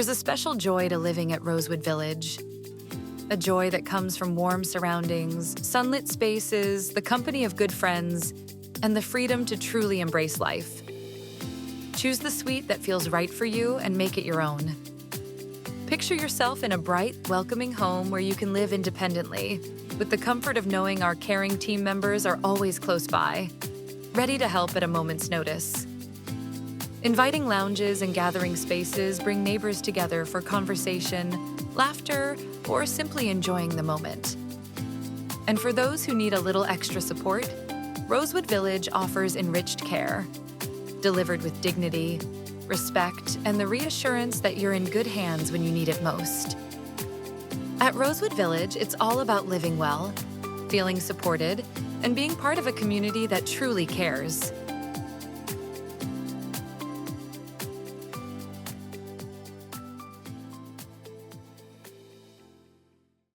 There's a special joy to living at Rosewood Village. A joy that comes from warm surroundings, sunlit spaces, the company of good friends, and the freedom to truly embrace life. Choose the suite that feels right for you and make it your own. Picture yourself in a bright, welcoming home where you can live independently, with the comfort of knowing our caring team members are always close by, ready to help at a moment's notice. Inviting lounges and gathering spaces bring neighbors together for conversation, laughter, or simply enjoying the moment. And for those who need a little extra support, Rosewood Village offers enriched care, delivered with dignity, respect, and the reassurance that you're in good hands when you need it most. At Rosewood Village, it's all about living well, feeling supported, and being part of a community that truly cares.